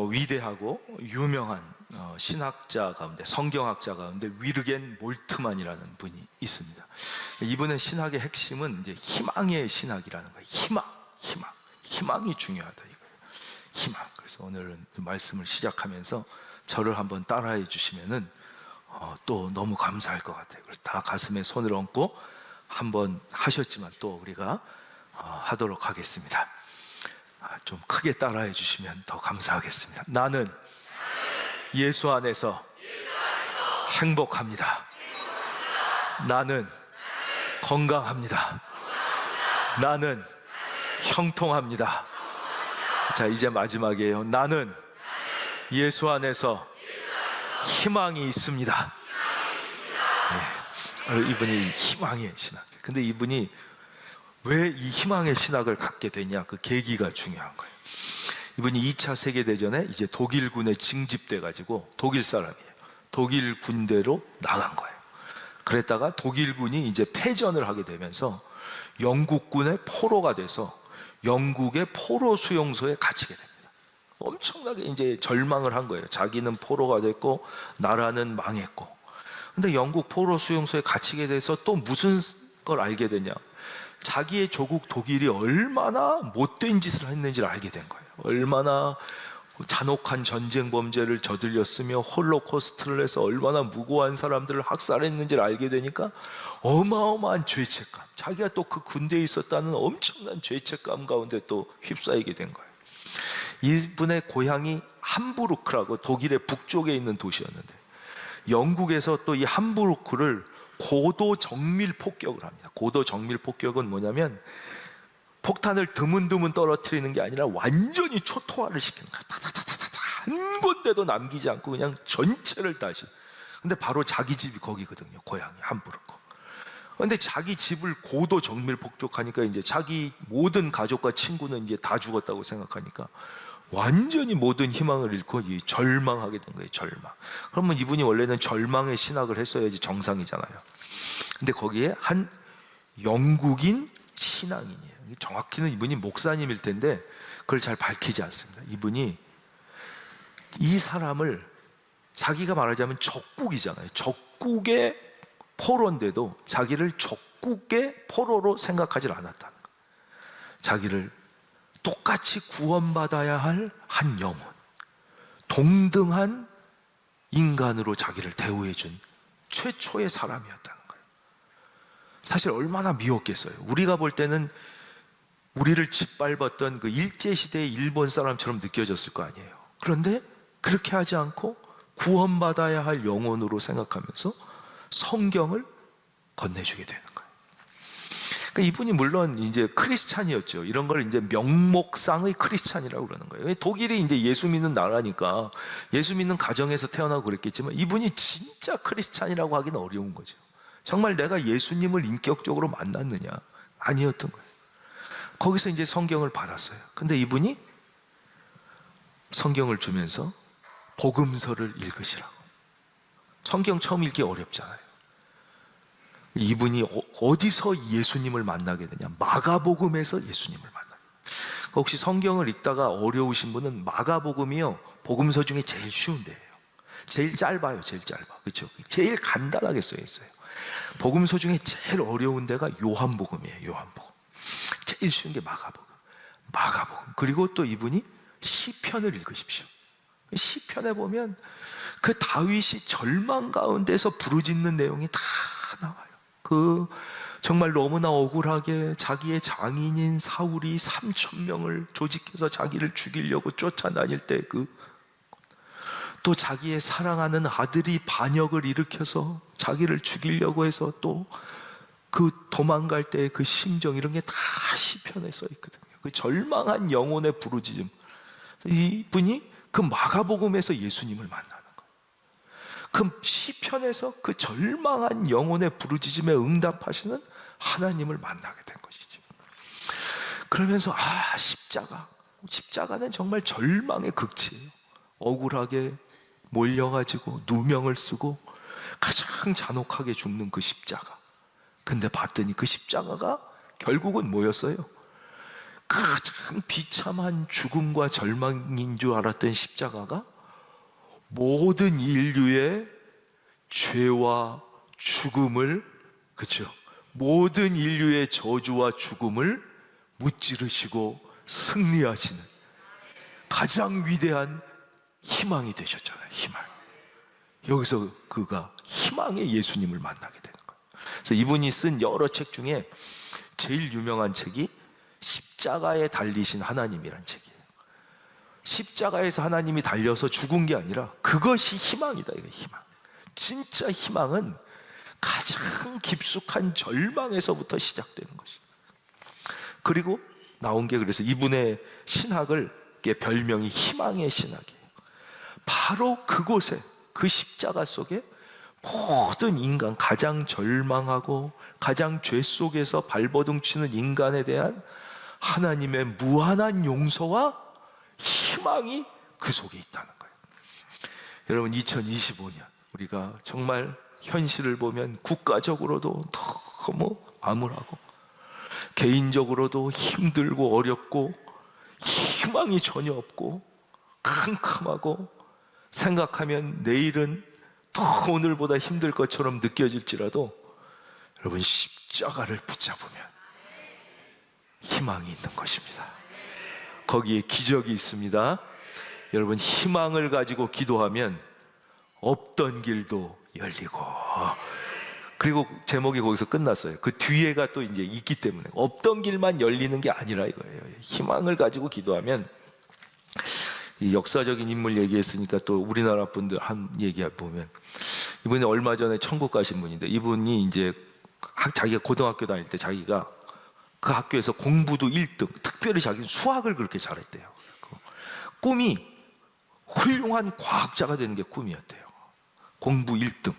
위대하고 유명한 신학자 가운데, 성경학자 가운데 위르겐 몰트만이라는 분이 있습니다. 이분의 신학의 핵심은 이제 희망의 신학이라는 거예요. 희망이 중요하다 이거예요. 희망. 그래서 오늘은 말씀을 시작하면서 저를 한번 따라해 주시면은 또 너무 감사할 것 같아요. 그래서 다 가슴에 손을 얹고 한번 하셨지만 또 우리가 하도록 하겠습니다. 좀 크게 따라해 주시면 더 감사하겠습니다. 나는 예수 안에서 행복합니다. 나는 건강합니다. 나는 형통합니다. 자, 이제 마지막이에요. 나는 예수 안에서 희망이 있습니다. 네. 이분이 희망의 신학. 근데 이분이 왜 이 희망의 신학을 갖게 되냐, 그 계기가 중요한 거예요. 이분이 2차 세계대전에 이제 독일군에 징집돼 가지고, 독일 사람이에요. 독일 군대로 나간 거예요. 그랬다가 독일군이 이제 패전을 하게 되면서 영국군의 포로가 돼서 영국의 포로 수용소에 갇히게 됩니다. 엄청나게 이제 절망을 한 거예요. 자기는 포로가 됐고 나라는 망했고. 근데 영국 포로 수용소에 갇히게 돼서 또 무슨 걸 알게 되냐, 자기의 조국 독일이 얼마나 못된 짓을 했는지를 알게 된 거예요. 얼마나 잔혹한 전쟁 범죄를 저질렀으며 홀로코스트를 해서 얼마나 무고한 사람들을 학살했는지를 알게 되니까 어마어마한 죄책감, 자기가 또 그 군대에 있었다는 엄청난 죄책감 가운데 또 휩싸이게 된 거예요. 이분의 고향이 함부르크라고 독일의 북쪽에 있는 도시였는데, 영국에서 또 이 함부르크를 고도 정밀 폭격을 합니다. 고도 정밀 폭격은 뭐냐면 폭탄을 드문드문 떨어뜨리는 게 아니라 완전히 초토화를 시키는 거야. 타타타타타, 한 군데도 남기지 않고 그냥 전체를 다시. 근데 바로 자기 집이 거기거든요. 고향이 함부르크. 근데 자기 집을 고도 정밀 폭격하니까 이제 자기 모든 가족과 친구는 이제 다 죽었다고 생각하니까 완전히 모든 희망을 잃고 절망하게 된 거예요. 절망. 그러면 이분이 원래는 절망의 신학을 했어야지 정상이잖아요. 근데 거기에 한 영국인 신앙인이에요. 정확히는 이분이 목사님일 텐데 그걸 잘 밝히지 않습니다. 이분이 이 사람을, 자기가 말하자면 적국이잖아요. 적국의 포로인데도 자기를 적국의 포로로 생각하지 않았다는 거예요. 자기를 똑같이 구원받아야 할 한 영혼, 동등한 인간으로 자기를 대우해준 최초의 사람이었다는 거예요. 사실 얼마나 미웠겠어요. 우리가 볼 때는 우리를 짓밟았던 그 일제시대의 일본 사람처럼 느껴졌을 거 아니에요. 그런데 그렇게 하지 않고 구원받아야 할 영혼으로 생각하면서 성경을 건네주게 되는 거예요. 그러니까 이분이 물론 이제 크리스찬이었죠. 이런 걸 이제 명목상의 크리스찬이라고 그러는 거예요. 독일이 이제 예수 믿는 나라니까 예수 믿는 가정에서 태어나고 그랬겠지만 이분이 진짜 크리스찬이라고 하기는 어려운 거죠. 정말 내가 예수님을 인격적으로 만났느냐? 아니었던 거예요. 거기서 이제 성경을 받았어요. 근데 이분이 성경을 주면서 복음서를 읽으시라고. 성경 처음 읽기 어렵잖아요. 이분이 어디서 예수님을 만나게 되냐? 마가복음에서 예수님을 만나요. 혹시 성경을 읽다가 어려우신 분은 마가복음이요, 복음서 중에 제일 쉬운 데예요. 제일 짧아요. 제일 짧아. 그렇죠? 제일 간단하게 써 있어요. 복음서 중에 제일 어려운 데가 요한복음이에요. 요한복음. 제일 쉬운 게 마가복음. 그리고 또 이분이 시편을 읽으십시오. 시편에 보면 그 다윗이 절망 가운데서 부르짖는 내용이 다 나와요. 그 정말 너무나 억울하게 자기의 장인인 사울이 3,000명을 조직해서 자기를 죽이려고 쫓아다닐 때 또 자기의 사랑하는 아들이 반역을 일으켜서 자기를 죽이려고 해서 또 그 도망갈 때의 그 심정, 이런 게 다 시편에 써 있거든요. 그 절망한 영혼의 부르짖음. 이분이 그 마가복음에서 예수님을 만나는 거예요. 그 시편에서 그 절망한 영혼의 부르짖음에 응답하시는 하나님을 만나게 된 것이죠. 그러면서 십자가는 정말 절망의 극치예요. 억울하게 몰려가지고 누명을 쓰고 가장 잔혹하게 죽는 그 십자가, 근데 봤더니 그 십자가가 결국은 뭐였어요? 가장 비참한 죽음과 절망인 줄 알았던 십자가가 모든 인류의 죄와 죽음을, 그렇죠? 모든 인류의 저주와 죽음을 무찌르시고 승리하시는 가장 위대한 희망이 되셨잖아요. 희망. 여기서 그가 희망의 예수님을 만나게 되는 거예요. 그래서 이분이 쓴 여러 책 중에 제일 유명한 책이 십자가에 달리신 하나님이라는 책이에요. 십자가에서 하나님이 달려서 죽은 게 아니라 그것이 희망이다. 이거 희망. 진짜 희망은 가장 깊숙한 절망에서부터 시작되는 것이다. 그리고 나온 게, 그래서 이분의 신학을 별명이 희망의 신학이에요. 바로 그곳에, 그 십자가 속에 모든 인간, 가장 절망하고 가장 죄 속에서 발버둥치는 인간에 대한 하나님의 무한한 용서와 희망이 그 속에 있다는 거예요. 여러분, 2025년 우리가 정말 현실을 보면 국가적으로도 너무 암울하고 개인적으로도 힘들고 어렵고 희망이 전혀 없고 캄캄하고, 생각하면 내일은 더 오늘보다 힘들 것처럼 느껴질지라도 여러분, 십자가를 붙잡으면 희망이 있는 것입니다. 거기에 기적이 있습니다. 여러분, 희망을 가지고 기도하면 없던 길도 열리고, 그리고 제목이 거기서 끝났어요. 그 뒤에가 또 이제 있기 때문에 없던 길만 열리는 게 아니라 이거예요. 희망을 가지고 기도하면, 이 역사적인 인물 얘기했으니까 또 우리나라 분들 한 얘기 보면, 이분이 얼마 전에 천국 가신 분인데, 이분이 이제 자기가 고등학교 다닐 때 자기가 그 학교에서 공부도 1등, 특별히 자기는 수학을 그렇게 잘했대요. 꿈이 훌륭한 과학자가 되는 게 꿈이었대요. 공부 1등,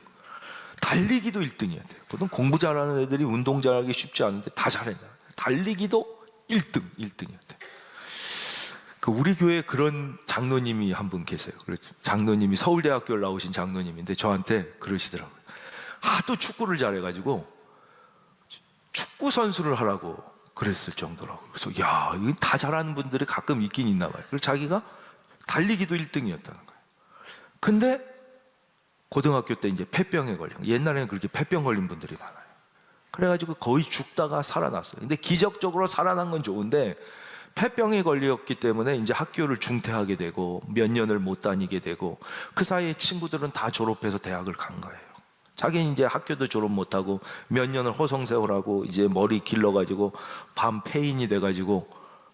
달리기도 1등이었대요. 보통 공부 잘하는 애들이 운동 잘하기 쉽지 않은데 다 잘했나. 달리기도 1등이었대요. 그 우리 교회에 그런 장로님이 한 분 계세요. 그래서 장로님이 서울대학교를 나오신 장로님인데 저한테 그러시더라고요. 하도 축구를 잘해가지고 축구 선수를 하라고 그랬을 정도라고. 그래서 야, 이거 다 잘하는 분들이 가끔 있긴 있나 봐요. 그래서 자기가 달리기도 1등이었다는 거예요. 근데 고등학교 때 이제 폐병에 걸린 거예요. 옛날에는 그렇게 폐병 걸린 분들이 많아요. 그래가지고 거의 죽다가 살아났어요. 근데 기적적으로 살아난 건 좋은데, 폐병에 걸렸기 때문에 이제 학교를 중퇴하게 되고 몇 년을 못 다니게 되고, 그 사이에 친구들은 다 졸업해서 대학을 간 거예요. 자기는 이제 학교도 졸업 못하고 몇 년을 호성세월하고 이제 머리 길러가지고 밤 폐인이 돼가지고,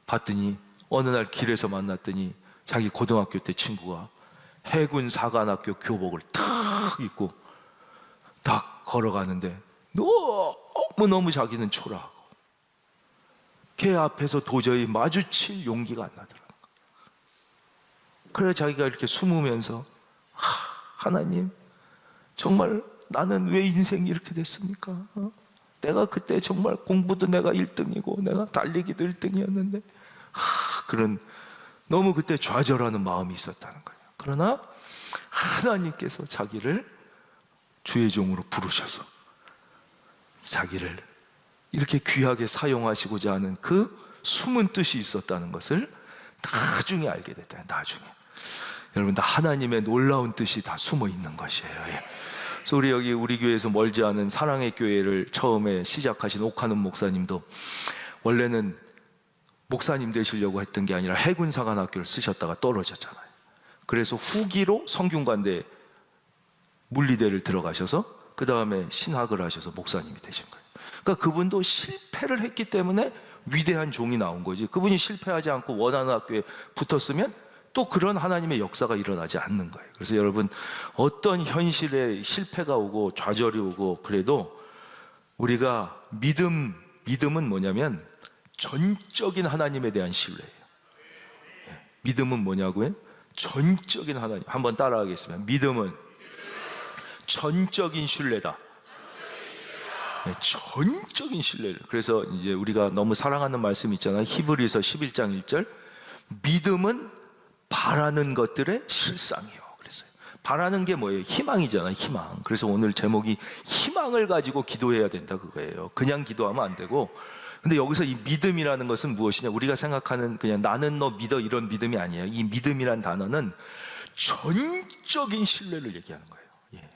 봤더니 어느 날 길에서 만났더니 자기 고등학교 때 친구가 해군 사관학교 교복을 탁 입고 딱 걸어가는데 너무너무 자기는 초라하고 걔 앞에서 도저히 마주칠 용기가 안 나더라고요. 그래 자기가 이렇게 숨으면서, 하나님, 정말 나는 왜 인생이 이렇게 됐습니까? 내가 그때 정말 공부도 내가 1등이고 내가 달리기도 1등이었는데, 그런 너무 그때 좌절하는 마음이 있었다는 거예요. 그러나 하나님께서 자기를 주의 종으로 부르셔서 자기를 이렇게 귀하게 사용하시고자 하는 그 숨은 뜻이 있었다는 것을 나중에 알게 됐다. 나중에. 여러분, 다 하나님의 놀라운 뜻이 다 숨어 있는 것이에요. 그래서 우리 교회에서 멀지 않은 사랑의 교회를 처음에 시작하신 옥하는 목사님도 원래는 목사님 되시려고 했던 게 아니라 해군사관학교를 쓰셨다가 떨어졌잖아요. 그래서 후기로 성균관대 물리대를 들어가셔서 그 다음에 신학을 하셔서 목사님이 되신 거예요. 그러니까 그분도 실패를 했기 때문에 위대한 종이 나온 거지, 그분이 실패하지 않고 원하는 학교에 붙었으면 또 그런 하나님의 역사가 일어나지 않는 거예요. 그래서 여러분, 어떤 현실에 실패가 오고 좌절이 오고 그래도 우리가 믿음은 뭐냐면 전적인 하나님에 대한 신뢰예요. 믿음은 뭐냐고요? 전적인 하나님. 한번 따라하겠습니다. 믿음은 전적인 신뢰다. 전적인 신뢰를. 그래서 이제 우리가 너무 사랑하는 말씀 있잖아요. 히브리서 11장 1절. 믿음은 바라는 것들의 실상이요. 그랬어요. 바라는 게 뭐예요? 희망이잖아요, 희망. 그래서 오늘 제목이 희망을 가지고 기도해야 된다 그거예요. 그냥 기도하면 안 되고. 근데 여기서 이 믿음이라는 것은 무엇이냐? 우리가 생각하는 그냥 나는 너 믿어 이런 믿음이 아니에요. 이 믿음이란 단어는 전적인 신뢰를 얘기하는 거예요. 예.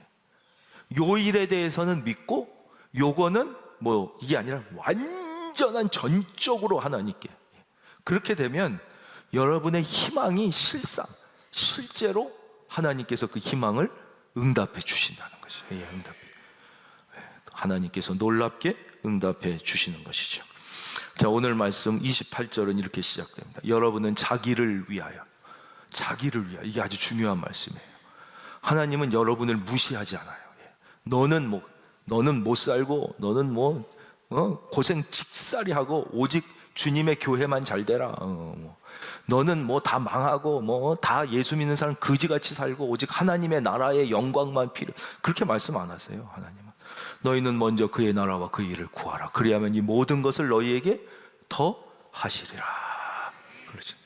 요 일에 대해서는 믿고 요거는 뭐 이게 아니라 완전한 전적으로 하나님께. 그렇게 되면 여러분의 희망이 실제로 하나님께서 그 희망을 응답해 주신다는 것이죠. 예, 하나님께서 놀랍게 응답해 주시는 것이죠. 자, 오늘 말씀 28절은 이렇게 시작됩니다. 여러분은 자기를 위하여. 이게 아주 중요한 말씀이에요. 하나님은 여러분을 무시하지 않아요. 너는 못 살고 너는 고생 직살이 하고 오직 주님의 교회만 잘 되라. 너는 다 망하고 다 예수 믿는 사람 거지같이 살고 오직 하나님의 나라의 영광만 그렇게 말씀 안 하세요. 하나님은 너희는 먼저 그의 나라와 그 일을 구하라. 그리하면 이 모든 것을 너희에게 더 하시리라. 그렇지.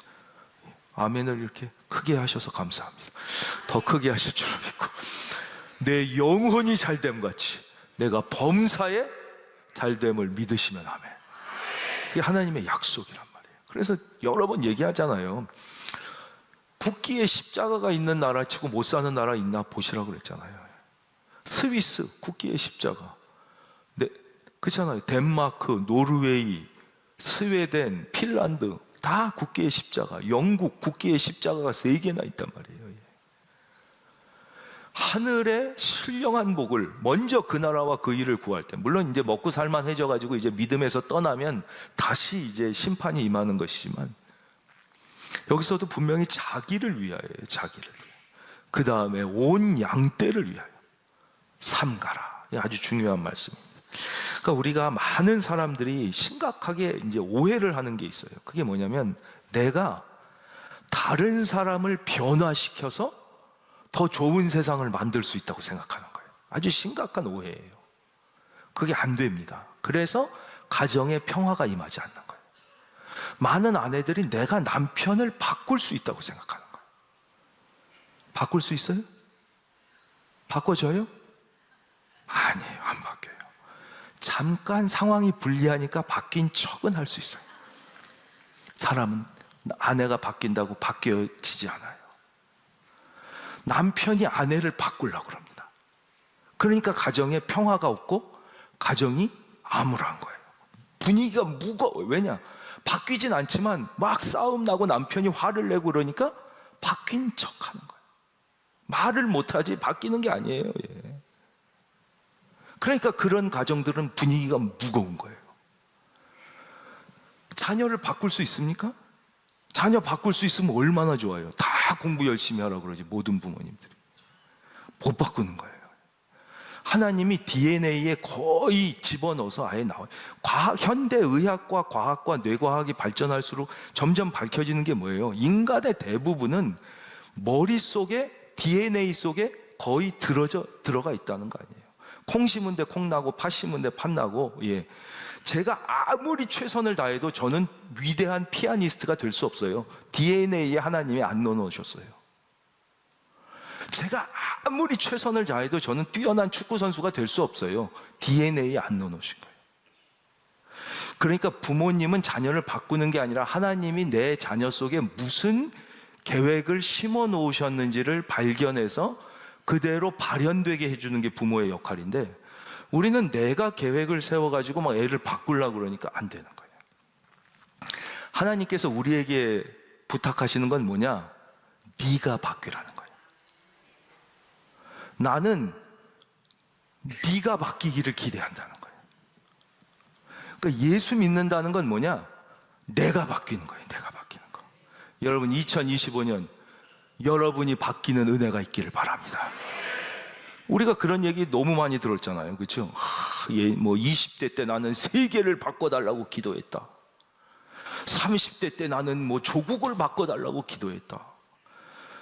아멘을 이렇게 크게 하셔서 감사합니다. 더 크게 하실 줄 믿고 내 영혼이 잘됨 같이 내가 범사에 잘됨을 믿으시면 아멘. 그게 하나님의 약속이란 말이에요. 그래서 여러 번 얘기하잖아요. 국기에 십자가가 있는 나라 치고 못 사는 나라 있나 보시라고 그랬잖아요. 스위스 국기에 십자가. 네, 그렇잖아요. 덴마크, 노르웨이, 스웨덴, 핀란드 다 국기에 십자가. 영국 국기에 십자가가 3개나 있단 말이에요. 하늘의 신령한 복을 먼저 그 나라와 그 일을 구할 때, 물론 이제 먹고 살만해져 가지고 이제 믿음에서 떠나면 다시 이제 심판이 임하는 것이지만 여기서도 분명히 자기를 위하여요. 자기를 위하여. 그 다음에 온 양떼를 위하여 삼가라. 아주 중요한 말씀입니다. 그러니까 우리가 많은 사람들이 심각하게 이제 오해를 하는 게 있어요. 그게 뭐냐면 내가 다른 사람을 변화시켜서 더 좋은 세상을 만들 수 있다고 생각하는 거예요. 아주 심각한 오해예요. 그게 안 됩니다. 그래서 가정에 평화가 임하지 않는 거예요. 많은 아내들이 내가 남편을 바꿀 수 있다고 생각하는 거예요. 바꿀 수 있어요? 바꿔줘요? 아니에요. 안 바뀌어요. 잠깐 상황이 불리하니까 바뀐 척은 할 수 있어요. 사람은 아내가 바뀐다고 바뀌어지지 않아요. 남편이 아내를 바꾸려고 그럽니다. 그러니까 가정에 평화가 없고 가정이 암울한 거예요. 분위기가 무거워요. 왜냐? 바뀌진 않지만 막 싸움 나고 남편이 화를 내고 그러니까 바뀐 척 하는 거예요. 말을 못하지 바뀌는 게 아니에요. 예. 그러니까 그런 가정들은 분위기가 무거운 거예요. 자녀를 바꿀 수 있습니까? 자녀 바꿀 수 있으면 얼마나 좋아요. 다 공부 열심히 하라고 그러지, 모든 부모님들이. 못 바꾸는 거예요. 하나님이 DNA에 거의 집어넣어서 아예 나와요. 현대의학과 과학과 뇌과학이 발전할수록 점점 밝혀지는 게 뭐예요? 인간의 대부분은 머릿속에 DNA 속에 거의 들어가 있다는 거 아니에요. 콩 심은 데 콩 나고 팥 심은 데 팥 나고. 예. 제가 아무리 최선을 다해도 저는 위대한 피아니스트가 될 수 없어요. DNA에 하나님이 안 넣어놓으셨어요. 제가 아무리 최선을 다해도 저는 뛰어난 축구 선수가 될 수 없어요. DNA에 안 넣어놓으신 거예요. 그러니까 부모님은 자녀를 바꾸는 게 아니라 하나님이 내 자녀 속에 무슨 계획을 심어 놓으셨는지를 발견해서 그대로 발현되게 해주는 게 부모의 역할인데, 우리는 내가 계획을 세워가지고 막 애를 바꾸려고 그러니까 안 되는 거예요. 하나님께서 우리에게 부탁하시는 건 뭐냐? 네가 바뀌라는 거예요. 나는 네가 바뀌기를 기대한다는 거예요. 그러니까 예수 믿는다는 건 뭐냐? 내가 바뀌는 거예요. 내가 바뀌는 거. 여러분 2025년 여러분이 바뀌는 은혜가 있기를 바랍니다. 우리가 그런 얘기 너무 많이 들었잖아요. 그렇죠? 20대 때 나는 세계를 바꿔달라고 기도했다. 30대 때 나는 조국을 바꿔달라고 기도했다.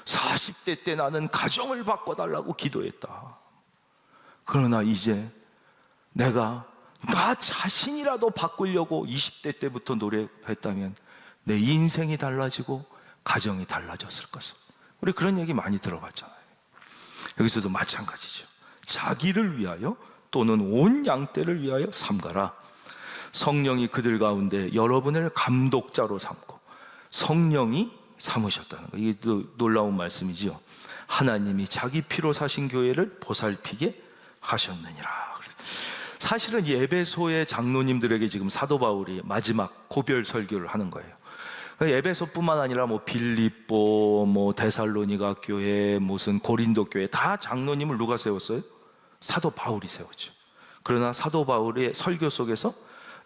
40대 때 나는 가정을 바꿔달라고 기도했다. 그러나 이제 내가 나 자신이라도 바꾸려고 20대 때부터 노력했다면 내 인생이 달라지고 가정이 달라졌을 것을. 우리 그런 얘기 많이 들어봤잖아요. 여기서도 마찬가지죠. 자기를 위하여 또는 온 양떼를 위하여 삼가라. 성령이 그들 가운데 여러분을 감독자로 삼고 성령이 삼으셨다는 거. 이게 또 놀라운 말씀이죠. 하나님이 자기 피로 사신 교회를 보살피게 하셨느니라. 사실은 이 에베소의 장로님들에게 지금 사도 바울이 마지막 고별 설교를 하는 거예요. 에베소뿐만 아니라 뭐 빌립보, 뭐 데살로니가 교회, 무슨 고린도 교회 다 장로님을 누가 세웠어요? 사도 바울이 세웠죠. 그러나 사도 바울의 설교 속에서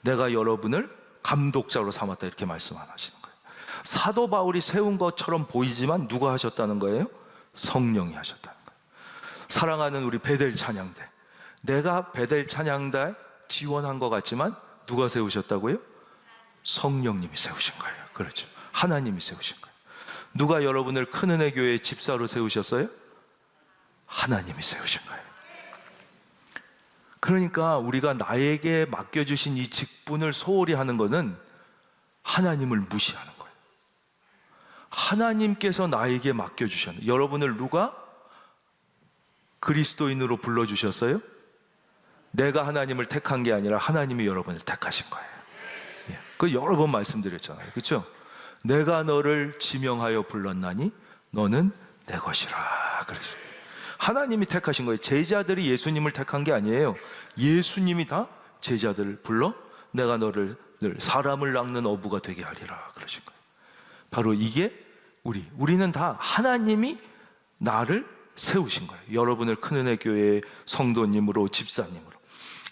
내가 여러분을 감독자로 삼았다 이렇게 말씀 안 하시는 거예요. 사도 바울이 세운 것처럼 보이지만 누가 하셨다는 거예요? 성령이 하셨다는 거예요. 사랑하는 우리 베델 찬양대, 내가 베델 찬양대에 지원한 것 같지만 누가 세우셨다고요? 성령님이 세우신 거예요. 그렇죠. 하나님이 세우신 거예요. 누가 여러분을 큰 은혜 교회 집사로 세우셨어요? 하나님이 세우신 거예요. 그러니까 우리가 나에게 맡겨주신 이 직분을 소홀히 하는 것은 하나님을 무시하는 거예요. 하나님께서 나에게 맡겨주셨는데, 여러분을 누가 그리스도인으로 불러주셨어요? 내가 하나님을 택한 게 아니라 하나님이 여러분을 택하신 거예요. 그 여러 번 말씀드렸잖아요. 그렇죠? 내가 너를 지명하여 불렀나니 너는 내 것이라 그랬어요. 하나님이 택하신 거예요. 제자들이 예수님을 택한 게 아니에요. 예수님이 다 제자들을 불러 내가 너를 늘 사람을 낚는 어부가 되게 하리라 그러신 거예요. 바로 이게 우리는 다 하나님이 나를 세우신 거예요. 여러분을 큰 은혜 교회의 성도님으로, 집사님으로.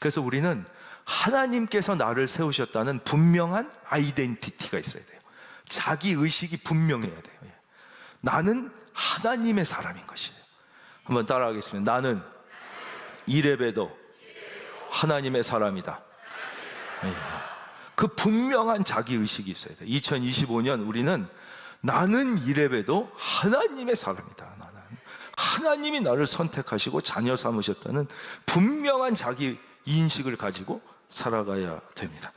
그래서 우리는 하나님께서 나를 세우셨다는 분명한 아이덴티티가 있어야 돼요. 자기 의식이 분명해야 돼요. 나는 하나님의 사람인 것이에요. 한번 따라하겠습니다. 나는 이레베도 하나님의 사람이다. 그 분명한 자기 의식이 있어야 돼요. 2025년 우리는 나는 이레베도 하나님의 사람이다. 나는 하나님이 나를 선택하시고 자녀 삼으셨다는 분명한 자기 인식을 가지고 살아가야 됩니다.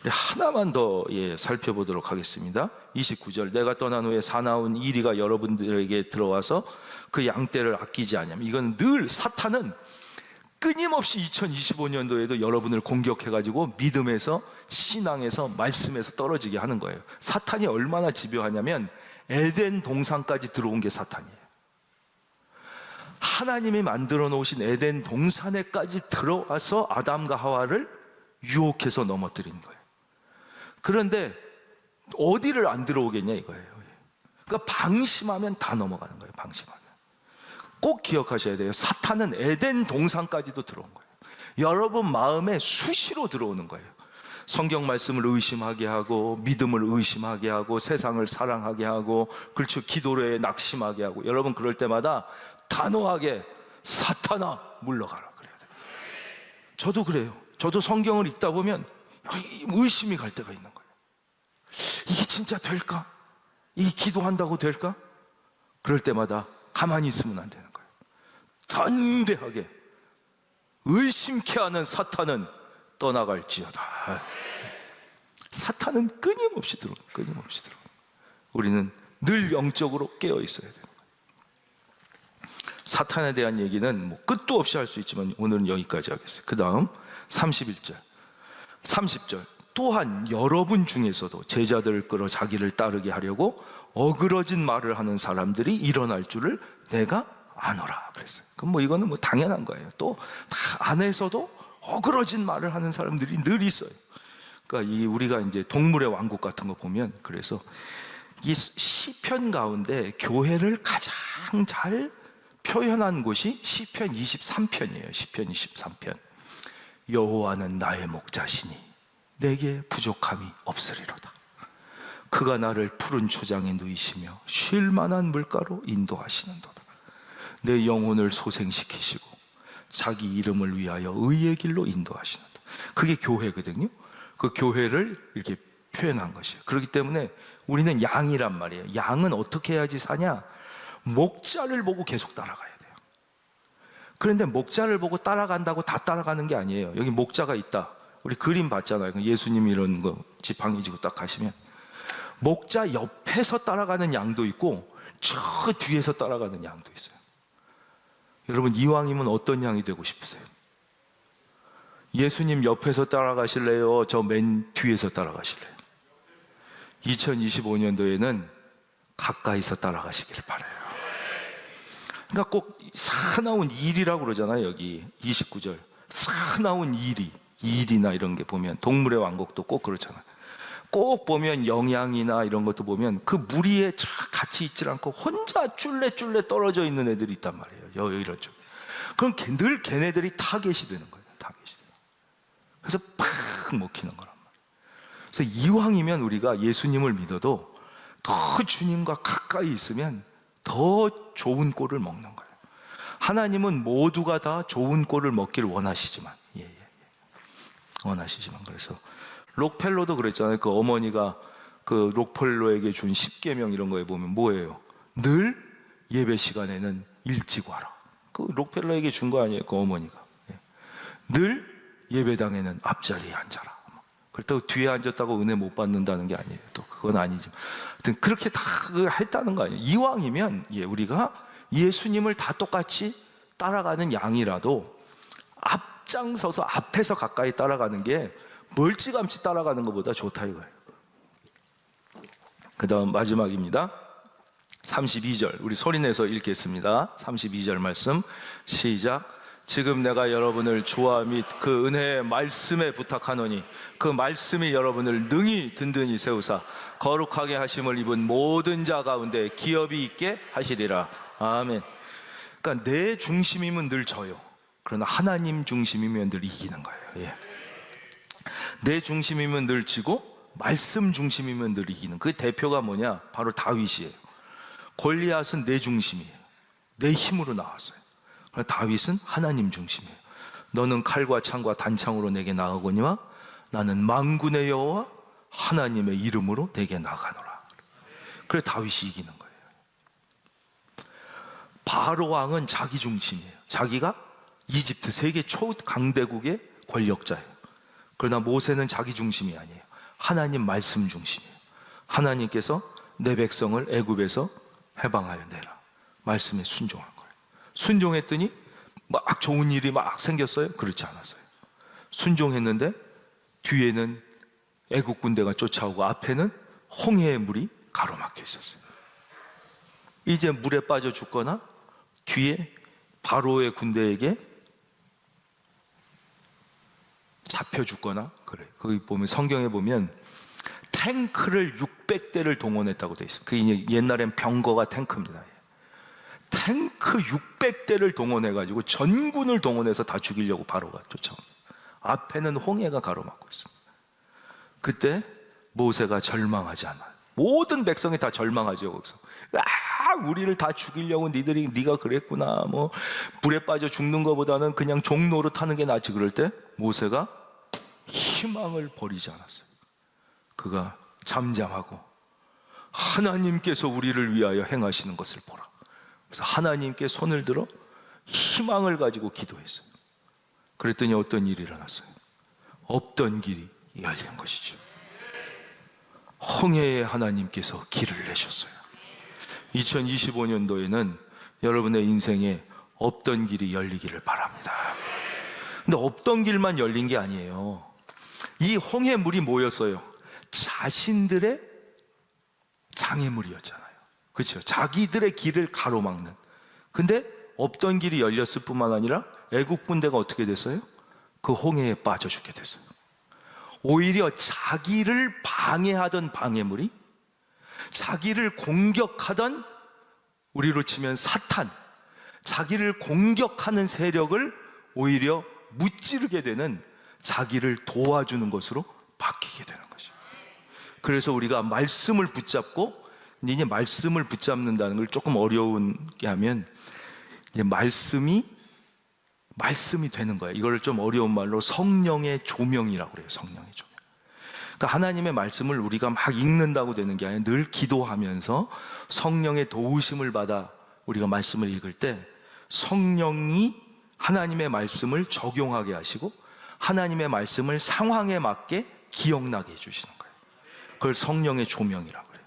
우리 하나만 더 살펴보도록 하겠습니다. 29절, 내가 떠난 후에 사나운 이리가 여러분들에게 들어와서 그 양떼를 아끼지 않냐면, 이건 늘 사탄은 끊임없이 2025년도에도 여러분을 공격해가지고 믿음에서, 신앙에서, 말씀에서 떨어지게 하는 거예요. 사탄이 얼마나 집요하냐면 에덴 동산까지 들어온 게 사탄이에요. 하나님이 만들어 놓으신 에덴 동산에까지 들어와서 아담과 하와를 유혹해서 넘어뜨린 거예요. 그런데 어디를 안 들어오겠냐 이거예요. 그러니까 방심하면 다 넘어가는 거예요. 방심하면. 꼭 기억하셔야 돼요. 사탄은 에덴 동산까지도 들어온 거예요. 여러분 마음에 수시로 들어오는 거예요. 성경 말씀을 의심하게 하고, 믿음을 의심하게 하고, 세상을 사랑하게 하고, 그렇죠, 기도에 낙심하게 하고. 여러분 그럴 때마다 단호하게 사탄아 물러가라 그래야 돼요. 저도 그래요. 저도 성경을 읽다 보면 의심이 갈 때가 있는 거예요. 이게 진짜 될까? 이게 기도한다고 될까? 그럴 때마다 가만히 있으면 안 되는 거예요. 담대하게 의심케 하는 사탄은 떠나갈지어다. 사탄은 끊임없이 들어오는 거예요. 우리는 늘 영적으로 깨어 있어야 돼요. 사탄에 대한 얘기는 뭐 끝도 없이 할 수 있지만 오늘은 여기까지 하겠어요. 그 다음 31절 30절, 또한 여러분 중에서도 제자들을 끌어 자기를 따르게 하려고 어그러진 말을 하는 사람들이 일어날 줄을 내가 아노라 그랬어요. 그럼 뭐 이거는 뭐 당연한 거예요. 또 다 안에서도 어그러진 말을 하는 사람들이 늘 있어요. 그러니까 우리가 이제 동물의 왕국 같은 거 보면, 그래서 이 시편 가운데 교회를 가장 잘 표현한 곳이 시편 23편이에요. 시편 23편. 여호와는 나의 목자시니 내게 부족함이 없으리로다. 그가 나를 푸른 초장에 누이시며 쉴 만한 물가로 인도하시는도다. 내 영혼을 소생시키시고 자기 이름을 위하여 의의 길로 인도하시는도다. 그게 교회거든요. 그 교회를 이렇게 표현한 것이에요. 그렇기 때문에 우리는 양이란 말이에요. 양은 어떻게 해야지 사냐? 목자를 보고 계속 따라가야 돼요. 그런데 목자를 보고 따라간다고 다 따라가는 게 아니에요. 여기 목자가 있다. 우리 그림 봤잖아요. 예수님 이런 거 지팡이 지고 딱 가시면 목자 옆에서 따라가는 양도 있고 저 뒤에서 따라가는 양도 있어요. 여러분, 이왕이면 어떤 양이 되고 싶으세요? 예수님 옆에서 따라가실래요? 저 맨 뒤에서 따라가실래요? 2025년도에는 가까이서 따라가시길 바라요. 그러니까 꼭 사나운 일이라고 그러잖아요. 여기 29절 사나운 일이나 이런 게 보면 동물의 왕국도 꼭 그렇잖아요. 꼭 보면 영양이나 이런 것도 보면 그 무리에 같이 있질 않고 혼자 쫄래쫄래 떨어져 있는 애들이 있단 말이에요. 이런 쪽. 그럼 늘 걔네들이 타겟이 되는 거예요. 타겟이. 그래서 팍 먹히는 거란 말이에요. 그래서 이왕이면 우리가 예수님을 믿어도 더 주님과 가까이 있으면 더 좋은 꼴을 먹는 거예요. 하나님은 모두가 다 좋은 꼴을 먹길 원하시지만, 원하시지만, 그래서 록펠로도 그랬잖아요. 그 어머니가 그 록펠로에게 준 10계명 이런 거에 보면 뭐예요? 늘 예배 시간에는 일찍 와라. 그 록펠로에게 준 거 아니에요? 그 어머니가. 늘 예배당에는 앞자리에 앉아라. 그렇다고 뒤에 앉았다고 은혜 못 받는다는 게 아니에요. 또 그건 아니지만, 하여튼 그렇게 다 했다는 거 아니에요. 이왕이면 우리가 예수님을 다 똑같이 따라가는 양이라도 앞장서서 앞에서 가까이 따라가는 게 멀찌감치 따라가는 것보다 좋다 이거예요. 그 다음 마지막입니다. 32절 우리 소리내서 읽겠습니다. 32절 말씀 시작. 지금 내가 여러분을 주와 및 그 은혜의 말씀에 부탁하노니 그 말씀이 여러분을 능히 든든히 세우사 거룩하게 하심을 입은 모든 자 가운데 기업이 있게 하시리라. 아멘. 그러니까 내 중심이면 늘 져요. 그러나 하나님 중심이면 늘 이기는 거예요. 내 중심이면 늘 지고 말씀 중심이면 늘 이기는. 그 대표가 뭐냐? 바로 다윗이에요. 골리앗은 내 중심이에요. 내 힘으로 나왔어요. 그러나 다윗은 하나님 중심이에요. 너는 칼과 창과 단창으로 내게 나아오거니와 나는 만군의 여호와 하나님의 이름으로 내게 나가노라. 그래 다윗이 이기는 거예요. 바로 왕은 자기 중심이에요. 자기가 이집트 세계 초강대국의 권력자예요. 그러나 모세는 자기 중심이 아니에요. 하나님 말씀 중심이에요. 하나님께서 내 백성을 애굽에서 해방하여 내라. 말씀에 순종한 거예요. 순종했더니 막 좋은 일이 막 생겼어요? 그렇지 않았어요. 순종했는데 뒤에는 애국 군대가 쫓아오고 앞에는 홍해의 물이 가로막혀 있었어요. 이제 물에 빠져 죽거나 뒤에 바로의 군대에게 잡혀 죽거나 그래. 거기 보면 성경에 보면 탱크를 600대를 동원했다고 돼 있어요. 그 옛날엔 병거가 탱크입니다. 탱크 600대를 동원해가지고 전군을 동원해서 다 죽이려고 바로가 쫓아옵니다. 앞에는 홍해가 가로막고 있습니다. 그때 모세가 절망하지 않아요. 모든 백성이 다 절망하죠. 거기서 우리를 다 죽이려고 네가 그랬구나. 뭐 불에 빠져 죽는 것보다는 그냥 종노릇 하는 게 낫지. 그럴 때 모세가 희망을 버리지 않았어요. 그가 잠잠하고 하나님께서 우리를 위하여 행하시는 것을 보라. 그래서 하나님께 손을 들어 희망을 가지고 기도했어요. 그랬더니 어떤 일이 일어났어요? 없던 길이 열린 것이죠. 홍해에 하나님께서 길을 내셨어요. 2025년도에는 여러분의 인생에 없던 길이 열리기를 바랍니다. 근데 없던 길만 열린 게 아니에요. 이 홍해물이 뭐였어요? 자신들의 장애물이었잖아요. 그렇죠? 자기들의 길을 가로막는. 근데 없던 길이 열렸을 뿐만 아니라 애국 군대가 어떻게 됐어요? 그 홍해에 빠져 죽게 됐어요. 오히려 자기를 방해하던 방해물이, 자기를 공격하던, 우리로 치면 사탄, 자기를 공격하는 세력을 오히려 무찌르게 되는, 자기를 도와주는 것으로 바뀌게 되는 것이죠. 그래서 우리가 말씀을 붙잡고, 이제 말씀을 붙잡는다는 걸 조금 어려운게 하면 이제 말씀이 되는 거예요. 이걸 좀 어려운 말로 성령의 조명이라고 그래요. 성령의 조명. 그러니까 하나님의 말씀을 우리가 막 읽는다고 되는 게 아니라 늘 기도하면서 성령의 도우심을 받아 우리가 말씀을 읽을 때 성령이 하나님의 말씀을 적용하게 하시고 하나님의 말씀을 상황에 맞게 기억나게 해주시는 거예요. 그걸 성령의 조명이라고 그래요.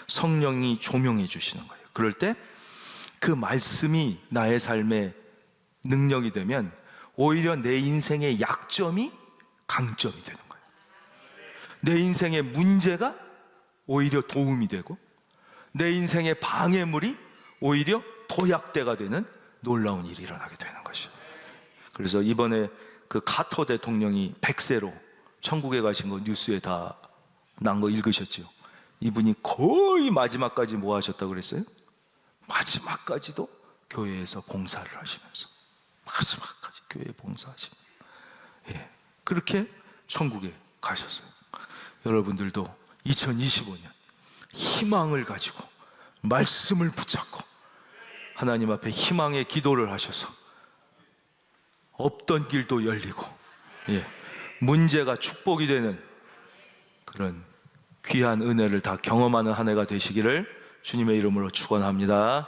성령이 조명해 주시는 거예요. 그럴 때 그 말씀이 나의 삶의 능력이 되면 오히려 내 인생의 약점이 강점이 되는 거예요. 내 인생의 문제가 오히려 도움이 되고 내 인생의 방해물이 오히려 도약대가 되는 놀라운 일이 일어나게 되는 것이에요. 그래서 이번에 그 카터 대통령이 100세로 천국에 가신 거 뉴스에 다 난 거 읽으셨죠? 이분이 거의 마지막까지 뭐 하셨다고 그랬어요? 마지막까지도 교회에서 봉사를 하시면서 마지막까지 교회에 봉사하시면서 그렇게 천국에 가셨어요. 여러분들도 2025년 희망을 가지고 말씀을 붙잡고 하나님 앞에 희망의 기도를 하셔서 없던 길도 열리고 문제가 축복이 되는 그런 귀한 은혜를 다 경험하는 한 해가 되시기를 주님의 이름으로 축원합니다.